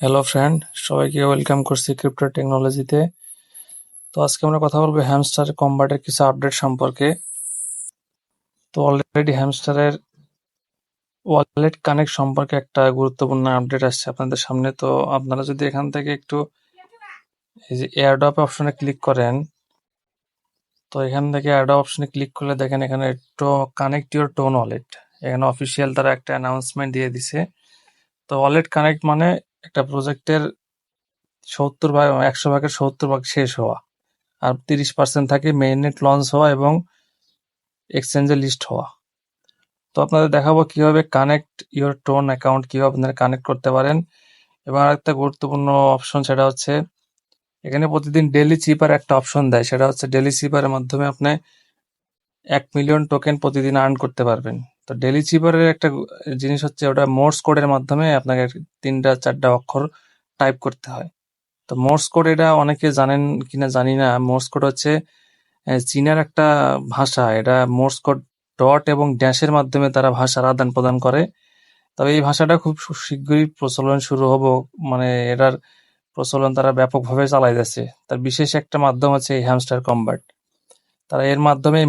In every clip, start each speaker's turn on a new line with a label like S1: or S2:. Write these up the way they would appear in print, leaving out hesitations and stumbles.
S1: Hello friend, সবাইকে welcome করছি crypto টেকনোলজিতে। তো আজকে আমরা কথা বলবো হ্যামস্টার কম্বাটের কিছু আপডেট সম্পর্কে। তো অলরেডি হ্যামস্টারের ওয়ালেট কানেক্ট সম্পর্কে একটা গুরুত্বপূর্ণ আপডেট আসছে আপনাদের সামনে। তো আপনারা যদি এখান থেকে একটু এই যে এয়ারড্রপ অপশনে ক্লিক করেন, তো এখান থেকে এয়ারড্রপ অপশনে ক্লিক করলে দেখেন এখানে কানেক্ট ইউর টোন ওয়ালেট, এখানে অফিসিয়াল তারা একটা অ্যানাউন্সমেন্ট দিয়ে দিছে। তো ওয়ালেট কানেক্ট মানে একটা প্রজেক্টের 70 ভাগ 100 ভাগের 70 ভাগ শেষ হওয়া, আর 30% থাকে মেইননেট লঞ্চ হওয়া এবং এক্সচেঞ্জে লিস্ট হওয়া। তো আপনাদের দেখাবো কিভাবে কানেক্ট ইওর টোন অ্যাকাউন্ট, কিভাবে আপনারা কানেক্ট করতে পারেন। এবং আরেকটা গুরুত্বপূর্ণ অপশন, সেটা হচ্ছে এখানে প্রতিদিন ডেইলি চিপার একটা অপশন দেয়, সেটা হচ্ছে ডেইলি চিপারের মাধ্যমে আপনি 1 মিলিয়ন টোকেন প্রতিদিন আর্ন করতে পারবেন। তো ডেইলি চিপারের একটা জিনিস হচ্ছে ওটা মোর্স কোডের মাধ্যমে আপনাকে 3-4টা অক্ষর টাইপ করতে হয়। তো মোর্স কোড এটা অনেকে জানেন কিনা জানি না। মোর্স কোড হচ্ছে চীনের একটা ভাষা। এটা মোর্স কোড ডট এবং ড্যাশের মাধ্যমে তারা ভাষার আদান প্রদান করে। তবে এই ভাষাটা খুব শীঘ্রই প্রচলন শুরু হবো, মানে এটার প্রচলন তারা ব্যাপকভাবে চালাইতেছে। তার বিশেষ একটা মাধ্যম হচ্ছে এই হ্যামস্টার কম্বাট। তারা এর মাধ্যমে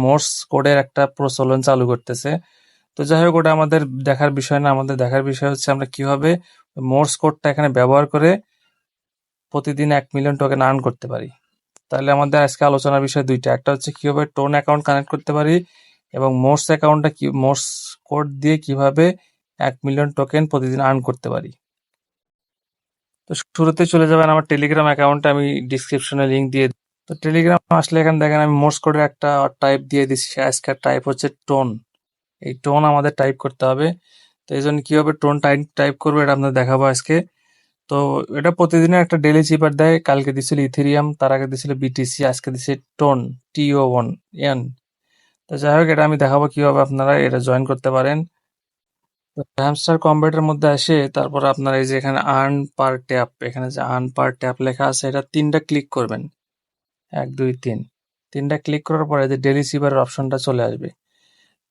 S1: মোর্স কোডের একটা প্রচলন চালু করতেছে। তো যাই হোক, ওটা আমাদের দেখার বিষয় না। আমাদের দেখার বিষয় হচ্ছে আমরা কিভাবে মোর্স কোডটা এখানে ব্যবহার করে প্রতিদিন 1 মিলিয়ন টোকেন আর্ন করতে পারি। তাহলে আমাদের আজকে আলোচনার বিষয় দুইটা, একটা হচ্ছে কিভাবে টোন অ্যাকাউন্ট কানেক্ট করতে পারি এবং মোর্স কোড দিয়ে কিভাবে 1 মিলিয়ন টোকেন প্রতিদিন আর্ন করতে পারি। তো শুরুতে চলে যাবেন আমার টেলিগ্রাম অ্যাকাউন্টে, আমি ডিসক্রিপশনে লিঙ্ক দিয়ে দিই। তো টেলিগ্রাম আসলে এখানে দেখেন আমি মোর্স কোডের একটা টাইপ দিয়ে দিচ্ছি। আজকের টাইপ হচ্ছে টোন। এই টোন আমাদের টাইপ করতে হবে। তো এই জন্য কিভাবে টোন টাইপ করবো এটা আপনাদের দেখাবো আজকে। তো এটা প্রতিদিনের একটা ডেইলি চিপার দেয়। কালকে দিছিল ইথেরিয়াম, তার আগে দিছিল বিটিসি, আজকে দিছে টোন, TO1N। তো যাই হোক, এটা আমি দেখাবো কিভাবে আপনারা এটা জয়েন করতে পারেন। তো হ্যামস্টার কম্বাটের মধ্যে আসে, তারপর আপনারা এই যে এখানে আর্ন পার ট্যাপ, এখানে যে আর্ন পার ট্যাপ লেখা আছে, এটা 3টা ক্লিক করবেন। 1 2 3, 3টা ক্লিক করার পরে যে ডেইলি চিপারের অপশনটা চলে আসবে।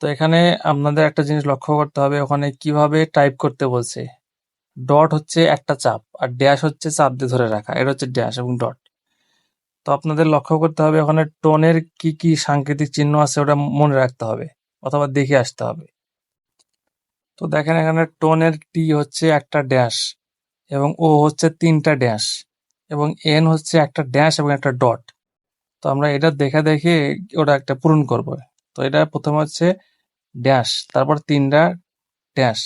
S1: তো এখানে আপনাদের একটা জিনিস লক্ষ্য করতে হবে, ওখানে কিভাবে টাইপ করতে বলছে। ডট হচ্ছে একটা চাপ, আর ড্যাশ হচ্ছে চাপ দিয়ে ধরে রাখা, এটা হচ্ছে ড্যাশ এবং ডট। তো আপনাদের লক্ষ্য করতে হবে ওখানে টোনের কি কি সাংকেতিক চিহ্ন আছে ওটা মনে রাখতে হবে অথবা দেখে আসতে হবে। তো দেখেন এখানে টোনের টি হচ্ছে একটা ড্যাশ এবং ও হচ্ছে 3টা ড্যাশ এবং এন হচ্ছে একটা ড্যাশ এবং একটা ডট। তো আমরা এটা দেখে দেখে ওটা একটা পূরণ করব। তো এটা প্রথমে হচ্ছে ড্যাশ, তারপর 3টা ড্যাশ,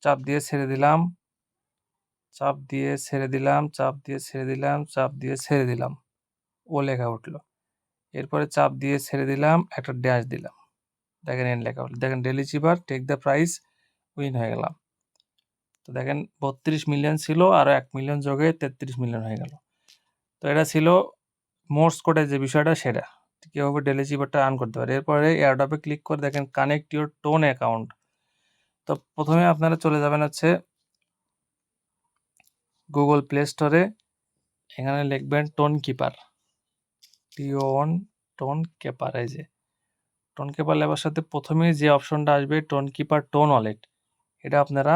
S1: চাপ দিয়ে ছেড়ে দিলাম, চাপ দিয়ে ছেড়ে দিলাম, চাপ দিয়ে ছেড়ে দিলাম, চাপ দিয়ে ছেড়ে দিলাম, ও লেখা উঠলো। এরপরে চাপ দিয়ে ছেড়ে দিলাম, একটা ড্যাশ দিলাম, দেখেন এন লেখা উঠলো। দেখেন daily cheaper take the price, win হয়ে গেলাম। তো দেখেন 32 মিলিয়ন ছিল, আরো 1 মিলিয়ন যোগে 33 মিলিয়ন হয়ে গেল। তো এটা ছিল মোর্স কোডের যে বিষয়টা, সেটা কিভাবে ডেইলি চিপারটা আর্ন করতে পারে। এরপরে এয়ারড্রপে ক্লিক করে দেখেন কানেক্ট ইউর টোন অ্যাকাউন্ট। তো প্রথমে আপনারা চলে যাবেন হচ্ছে গুগল প্লে স্টোরে, এখানে লিখবেন tone keeper, TO1 tone keeper. এই যে টোন কিপার লেখার সাথে প্রথমেই যে অপশনটা আসবে টোন কিপার টোন ওয়ালেট, এটা আপনারা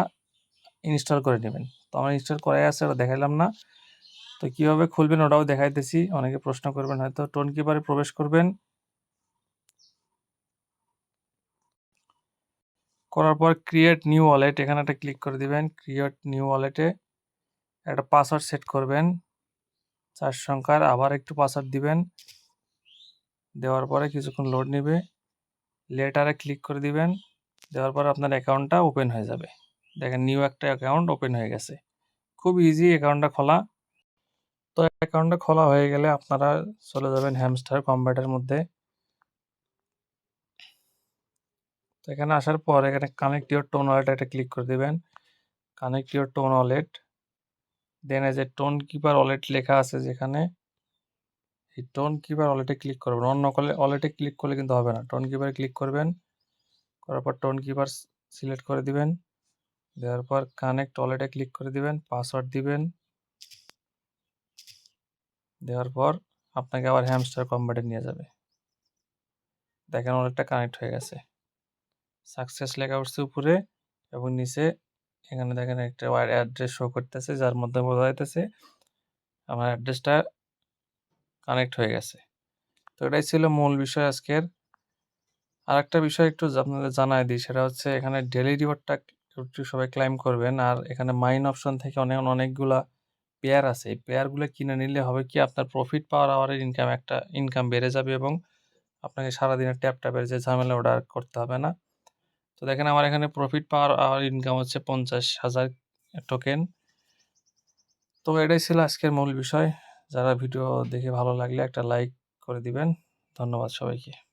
S1: ইনস্টল করে নেবেন। তো আমার ইনস্টল করাই আছে, ওটা দেখাইলাম না। তো কিভাবে খুলবেন ওটাও দেখাইতেছি, অনেকে প্রশ্ন করবেন হয়তো। টোন কিপারে প্রবেশ করবেন, করার পর ক্রিয়েট নিউ ওয়ালেট, এখানে একটা ক্লিক করে দিবেন। ক্রিয়েট নিউ ওয়ালেটে একটা পাসওয়ার্ড সেট করবেন 4 সংখ্যার, আবার একটু পাসওয়ার্ড দিবেন। দেওয়ার পরে কিছুক্ষণ লোড নেবে, লেটারে ক্লিক করে দিবেন। দেওয়ার পর আপনার অ্যাকাউন্টটা ওপেন হয়ে যাবে। দেখেন নিউ একটা অ্যাকাউন্ট ওপেন হয়ে গেছে। খুব ইজি অ্যাকাউন্টটা খোলা। তো অ্যাকাউন্টটা খোলা হয়ে গেলে আপনারা চলে যাবেন হ্যামস্টার কম্বাটের মধ্যে। তো এখানে আসার পর এখানে কানেক্ট ইউর টোন ওয়ালেট একটা ক্লিক করে দিবেন। কানেক্ট ইউর টোন ওয়ালেট, দেন এই যে টোন কিপার ওয়ালেট লেখা আছে যেখানে, এই টোন কিপার ওয়ালেটে ক্লিক করবেন। অন্য ওয়ালেটে ক্লিক করলে কিন্তু হবে না, টোন কিপারে ক্লিক করবেন। করার পর টোন কিপার সিলেক্ট করে দিবেন। দেওয়ার পর কানেক্ট ওয়ালেটে ক্লিক করে দিবেন, পাসওয়ার্ড দিবেন। দেওয়ার পর আপনাকে আবার হ্যামস্টার কম্বাটে নিয়ে যাবে। দেখেন ওয়ালেটটা কানেক্ট হয়ে গেছে, সাকসেস লেখা উঠছে উপরে এবং নিচে এখানে দেখেন একটা অ্যাড্রেস শো করতেছে, যার মধ্যে বোঝা যাইতেছে আমার অ্যাড্রেসটা কানেক্ট হয়ে গেছে। তো এটাই ছিল মূল বিষয় আজকের। আরেকটা বিষয় একটু আপনাদের জানায় দিই, সেটা হচ্ছে এখানে ডেইলি রিওয়ার্ডটা একটু সবাই ক্লাইম করবেন। আর এখানে মাইন অপশন থেকে অনেকগুলা পেয়ার আছে। এই পেয়ারগুলো কিনে নিলে হবে কি, আপনার প্রফিট পাওয়ার আওয়ারের ইনকাম বেড়ে যাবে এবং আপনাকে সারাদিনের ট্যাপের যে ঝামেলা ওটা আর করতে হবে না। তো দেখেন আমার এখানে প্রফিট পাওয়ার আওয়ার ইনকাম হচ্ছে 50,000 টোকেন। তো এটাই ছিল আজকের মূল বিষয়। যারা ভিডিও দেখে ভালো লাগলে একটা লাইক করে দিবেন। ধন্যবাদ সবাইকে।